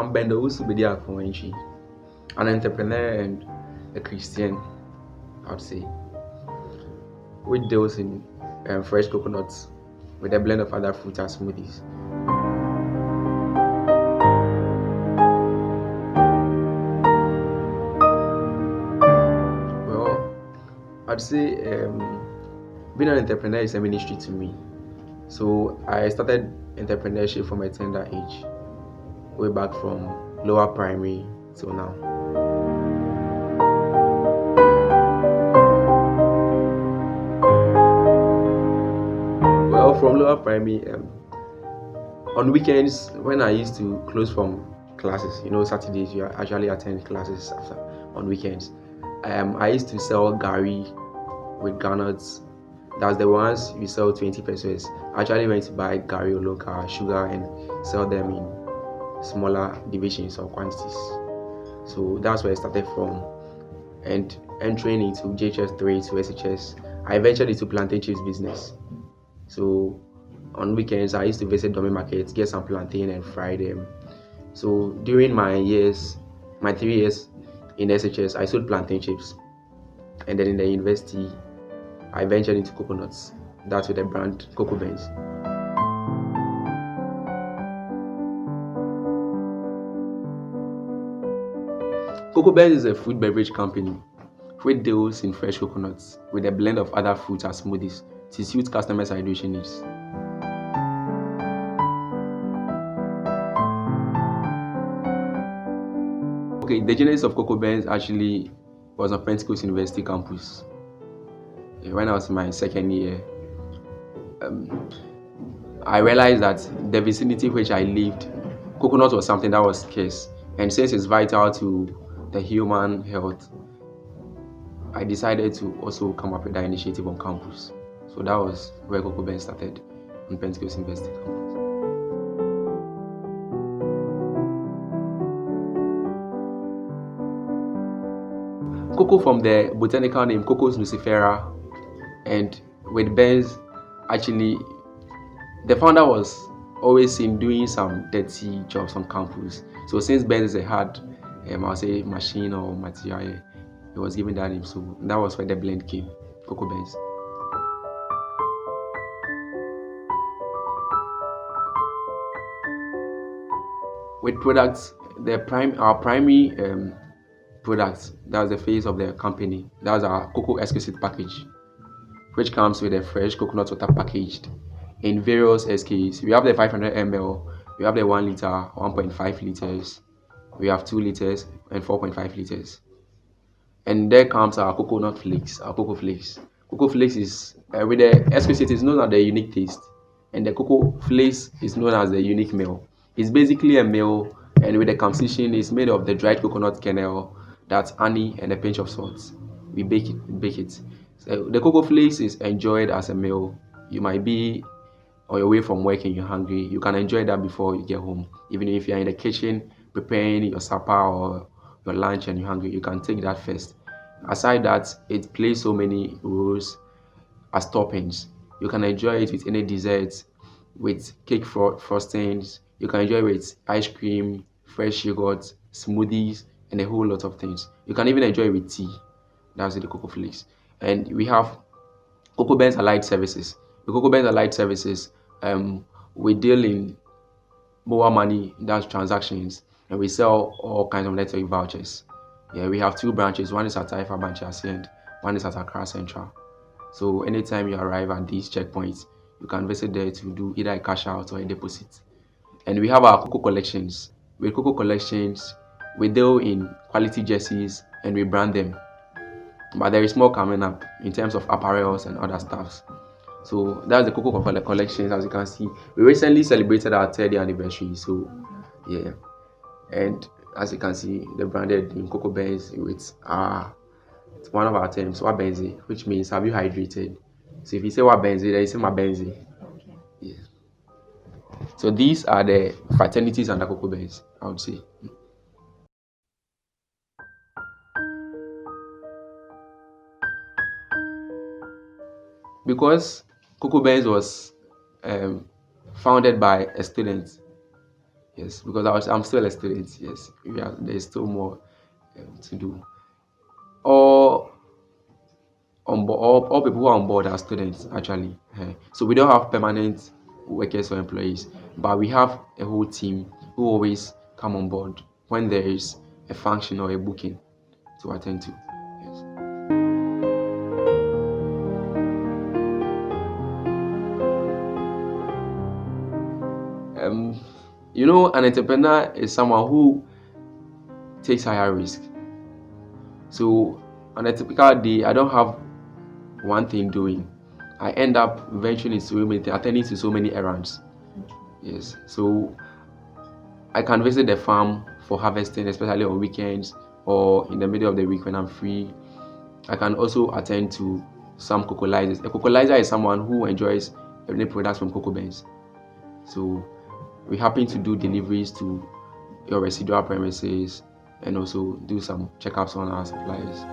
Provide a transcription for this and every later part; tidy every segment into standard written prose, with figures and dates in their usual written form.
I'm Owusu Bediako from Antwi, an entrepreneur and a Christian, I would say, which deals in fresh coconuts with a blend of other fruits and smoothies. Well, I'd say being an entrepreneur is a ministry to me. So I started entrepreneurship from a tender age, way back from lower primary till now. Well, from lower primary, on weekends when I used to close from classes, Saturdays you actually attend classes after on weekends. I used to sell gari with granuts. That's the ones you sell 20 pesos. I actually went to buy gari or local sugar and sell them in smaller divisions or quantities. So that's where I started from. And entering into JHS3 to SHS, I ventured into plantain chips business. So on weekends, I used to visit dummy markets, get some plantain and fry them. So during my 3 years in SHS, I sold plantain chips. And then in the university, I ventured into coconuts. That's with the brand CocoBenz. CocoBenz is a food beverage company which deals in fresh coconuts with a blend of other fruits and smoothies to suit customers' hydration needs. Okay, the genesis of CocoBenz actually was on Pentecost University campus. When I was in my second year, I realized that the vicinity which I lived, coconut was something that was scarce. And since it's vital to the human health, I decided to also come up with that initiative on campus. So that was where CocoBenz started on Pentecost University campus. Coco from the botanical name Cocos nucifera, and with Benz, actually, the founder was always seen doing some dirty jobs on campus. So since Benz is a hard, I'll say machine or material, he was given that name. So that was where the blend came, CocoBenz. With products, our primary products, that's the face of the company. That's our Coco Exquisite package, which comes with a fresh coconut water packaged in various SKs. We have the 500 ml, we have the 1 liter, 1.5 liters, we have 2 liters and 4.5 liters. And there comes our coconut flakes, our Coco Flakes. Coco Flakes is, with the Exquisite, is known as the unique taste, and the Coco Flakes is known as the unique meal. It's basically a meal, and with the composition, it's made of the dried coconut kernel, that's honey, and a pinch of salt. We bake it. So the Coco Flakes is enjoyed as a meal. You might be on your way from work and you're hungry. You can enjoy that before you get home. Even if you're in the kitchen preparing your supper or your lunch and you're hungry, you can take that first. Aside that, it plays so many roles as toppings. You can enjoy it with any desserts, with cake frostings. You can enjoy it with ice cream, fresh yogurt, smoothies, and a whole lot of things. You can even enjoy it with tea. That's the Coco Flakes. And we have CocoBenz Allied Services. The CocoBenz Allied Services, we deal in mobile money, that's transactions, and we sell all kinds of network vouchers. Yeah, we have 2 branches. One is at Taifa Banchasi and one is at Accra Central. So anytime you arrive at these checkpoints, you can visit there to do either a cash out or a deposit. And we have our Coco Collections. With Coco Collections, we deal in quality jerseys and we brand them. But there is more coming up in terms of apparels and other stuffs. So that's the Coco Collections. As you can see, we recently celebrated our 3rd year anniversary. So yeah, and as you can see, the branded in CocoBenz with one of our terms, what benzi, which means have you hydrated. So if you say what benzi, then you say my benzi. Yeah. So these are the fraternities under CocoBenz, I would say. Because CocoBenz was founded by a student, Yes, because I'm still a student. Yes, there's still more to do. All on board, all people who are on board are students actually. So we don't have permanent workers or employees, but we have a whole team who always come on board when there is a function or a booking to attend to. Yes. Um, an entrepreneur is someone who takes higher risk. So on a typical day, I don't have one thing doing. I end up venturing into so many, attending to so many errands. Yes. So I can visit the farm for harvesting, especially on weekends or in the middle of the week when I'm free. I can also attend to some cocolizers. A cocolizer is someone who enjoys any products from CocoBenz. So we happen to do deliveries to your residual premises and also do some checkups on our suppliers.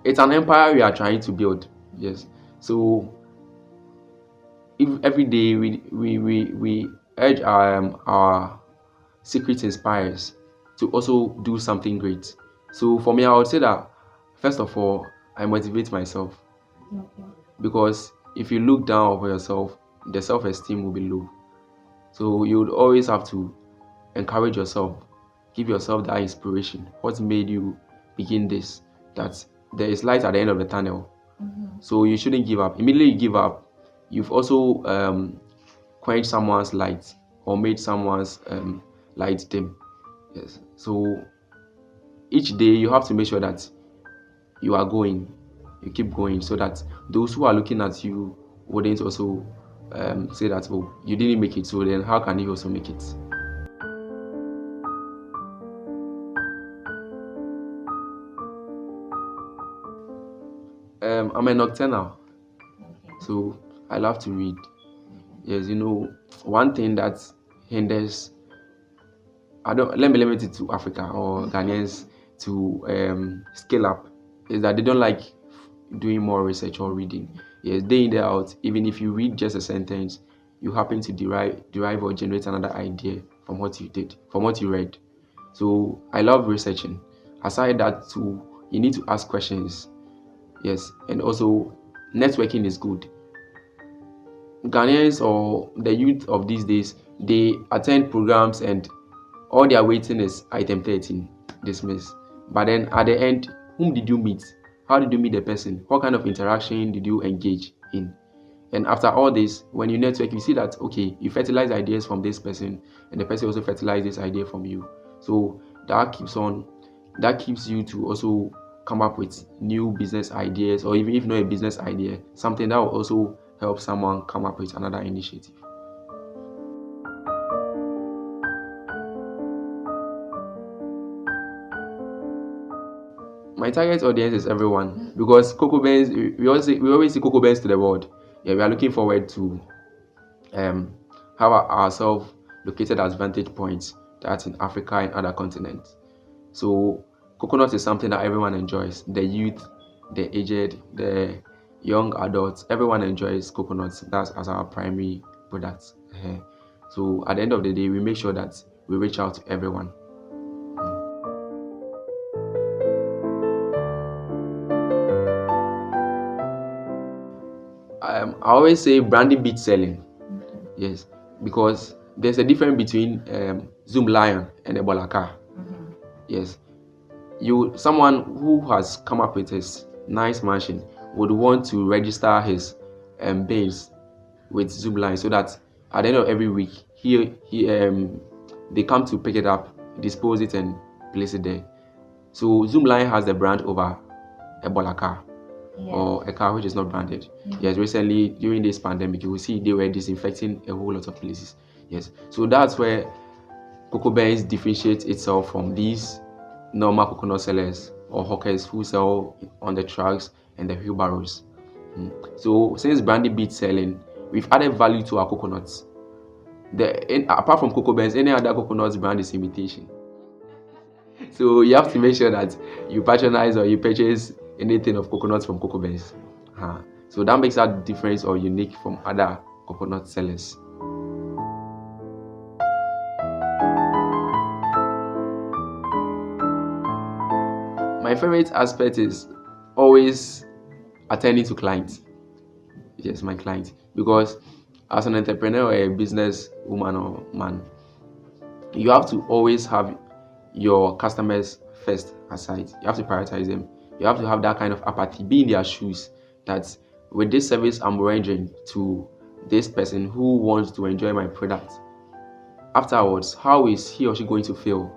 It's an empire we are trying to build. Yes. So if every day we urge our secret inspires to also do something great. So for me, I would say that first of all, I motivate myself. Okay. Because if you look down over yourself, the self-esteem will be low. So you would always have to encourage yourself, give yourself that inspiration. What made you begin this? That there is light at the end of the tunnel. Mm-hmm. So you shouldn't give up. Immediately you give up, you've also quenched someone's light or made someone's light dim. Yes. So each day you have to make sure that you are going, you keep going, so that those who are looking at you wouldn't also say that, oh, you didn't make it, so then how can you also make it? I'm a nocturnal, so I love to read. Yes, one thing that hinders, let me limit it to Africa or Ghanaians to scale up, is that they don't like doing more research or reading. Yes, day in, day out, even if you read just a sentence, you happen to derive or generate another idea from what you did, from what you read. So I love researching. Aside that too, you need to ask questions. Yes, and also networking is good. Ghanaians or the youth of these days, they attend programs and all they are waiting is item 13, dismiss. But then at the end, whom did you meet? How did you meet the person? What kind of interaction did you engage in? And after all this, when you network, you see that, okay, you fertilize ideas from this person and the person also fertilizes this idea from you. So that keeps you to also come up with new business ideas, or even if not a business idea, something that will also help someone come up with another initiative. My target audience is everyone, because CocoBenz, we always see CocoBenz to the world. Yeah, we are looking forward to have ourselves located as vantage points that's in Africa and other continents. So coconut is something that everyone enjoys. The youth, the aged, the young adults, everyone enjoys coconuts. That's as our primary product. So at the end of the day, we make sure that we reach out to everyone. I always say branding beats selling. Yes, because there's a difference between Zoom Lion and Ebola car. Mm-hmm. Yes, someone who has come up with his nice mansion would want to register his Benz with Zoom Line, so that at the end of every week they come to pick it up, dispose it, and place it there. So Zoom Line has the brand over Ebola car. Yes. Or a car which is not branded. Mm-hmm. Yes, recently during this pandemic, you will see they were disinfecting a whole lot of places. Yes, so that's where CocoBenz differentiates itself from these normal coconut sellers or hawkers who sell on the trucks and the wheelbarrows. So since branding beats selling, we've added value to our coconuts. Apart from CocoBenz, any other coconut brand is imitation. So you have to make sure that you patronize or you purchase anything of coconuts from CocoBenz. So that makes that different or unique from other coconut sellers. My favorite aspect is always attending to clients. Yes, my clients. Because as an entrepreneur or a business woman or man, you have to always have your customers first aside. You have to prioritize them. You have to have that kind of apathy, be in their shoes, that with this service I'm rendering to this person who wants to enjoy my product, afterwards, how is he or she going to feel?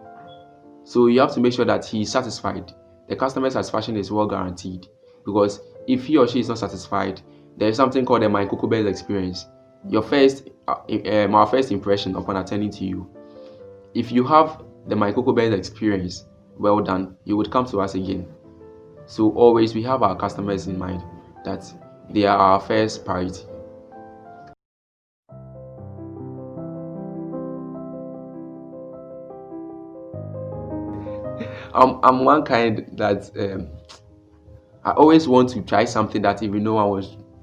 So you have to make sure that he is satisfied. The customer satisfaction is well guaranteed, because if he or she is not satisfied, there is something called the CocoBenz experience. Our first impression upon attending to you. If you have the CocoBenz experience well done, you would come to us again. So always we have our customers in mind, that they are our first priority. I'm one kind that I always want to try something that even no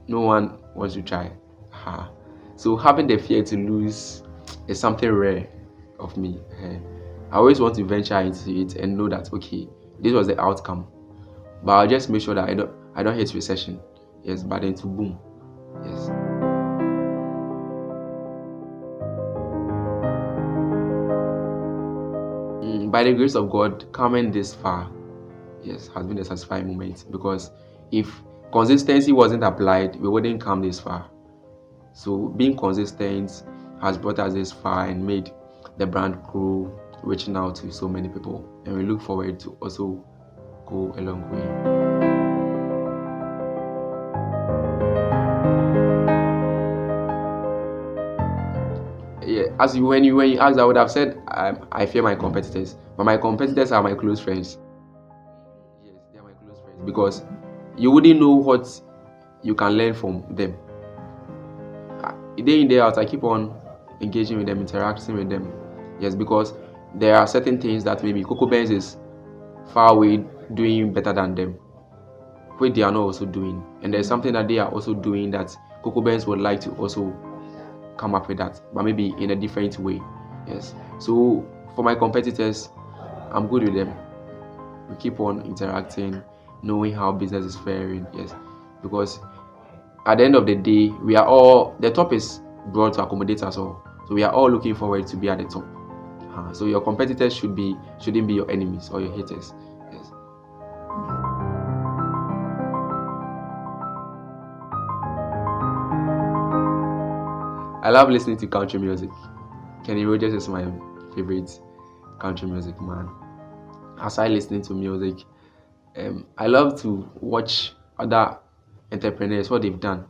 one wants to try. So having the fear to lose is something rare of me. I always want to venture into it and know that okay, this was the outcome, but I'll just make sure that I don't hit recession. Yes, but then to boom. Yes. By the grace of God, coming this far, yes, has been a satisfying moment, because if consistency wasn't applied, we wouldn't come this far. So being consistent has brought us this far and made the brand grow, reaching out to so many people, and we look forward to also go a long way. Yeah, when you asked, I would have said I fear my competitors, but my competitors are my close friends. Yes, they are my close friends, because you wouldn't know what you can learn from them. Day in, day out, I keep on engaging with them, interacting with them. Yes, because there are certain things that maybe CocoBenz is far away doing better than them, which they are not also doing, and there's something that they are also doing that CocoBenz would like to also come up with that, but maybe in a different way. Yes. So for my competitors, I'm good with them. We keep on interacting, knowing how business is faring. Yes, because at the end of the day, we are all, the top is broad to accommodate us all. So we are all looking forward to be at the top. So your competitors shouldn't be your enemies or your haters. Yes. I love listening to country music. Kenny Rogers is my favorite country music man. Aside listening to music, I love to watch other entrepreneurs, what they've done.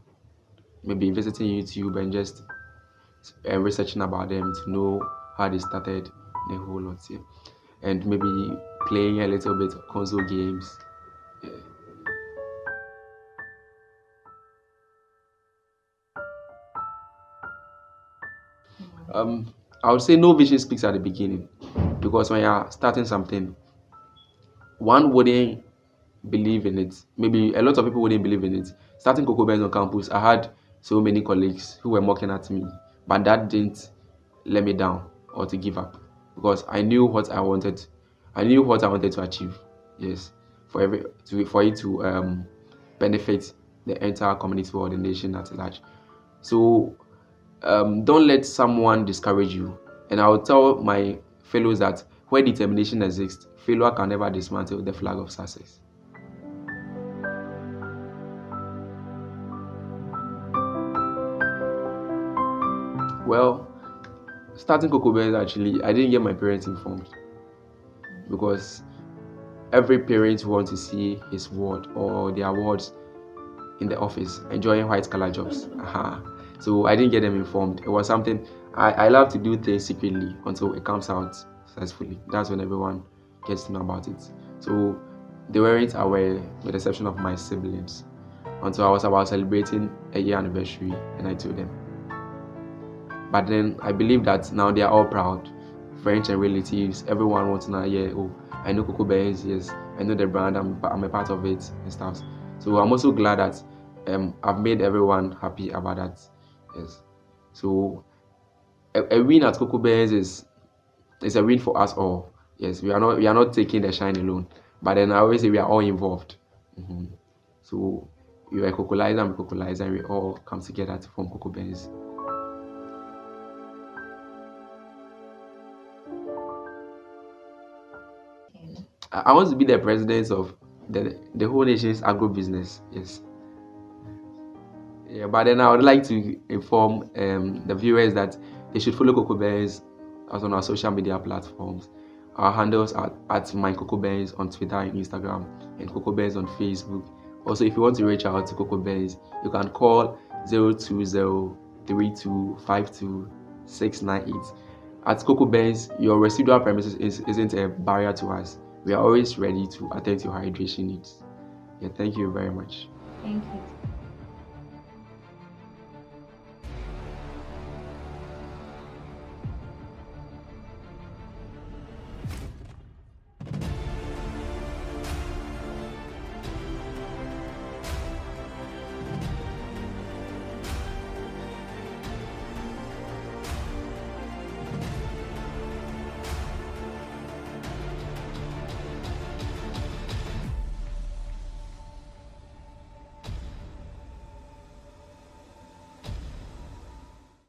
Maybe visiting YouTube and just researching about them to know how they started, and a whole lot. Yeah. And maybe playing a little bit of console games. Yeah. I would say no vision speaks at the beginning, because when you're starting something, one wouldn't believe in it. Maybe a lot of people wouldn't believe in it. Starting CocoBenz on campus, I had so many colleagues who were mocking at me, but that didn't let me down or to give up, because I knew what I wanted. I knew what I wanted to achieve. Yes, for it to benefit the entire community or the nation at large. So don't let someone discourage you. And I will tell my fellows that where determination exists, failure can never dismantle the flag of success. Well, starting CocoBenz, actually, I didn't get my parents informed, because every parent wants to see his ward or their wards in the office enjoying white collar jobs. So I didn't get them informed. It was something I love to do things secretly until it comes out successfully. That's when everyone gets to know about it. So they weren't aware, with the exception of my siblings, until I was about celebrating a year anniversary, and I told them. But then I believe that now they are all proud. Friends and relatives, everyone wants to know, yeah, oh, I know CocoBenz, yes, I know the brand. I'm a part of it and stuff. So I'm also glad that I've made everyone happy about that. Yes. So a win at CocoBenz is a win for us all. Yes, we are not taking the shine alone. But then I always say we are all involved. Mhm. So you are a cocolizer, I'm a cocolizer, and we all come together to form CocoBenz. I want to be the president of the whole nation's agro business. Yes. Yeah, but then I would like to inform the viewers that they should follow CocoBenz as on our social media platforms. Our handles are at my CocoBenz on Twitter and Instagram, and CocoBenz on Facebook. Also, if you want to reach out to CocoBenz, you can call 020-3252-698. At CocoBenz, your residual premises isn't a barrier to us. We are always ready to attend to your hydration needs. Yeah, thank you very much. Thank you.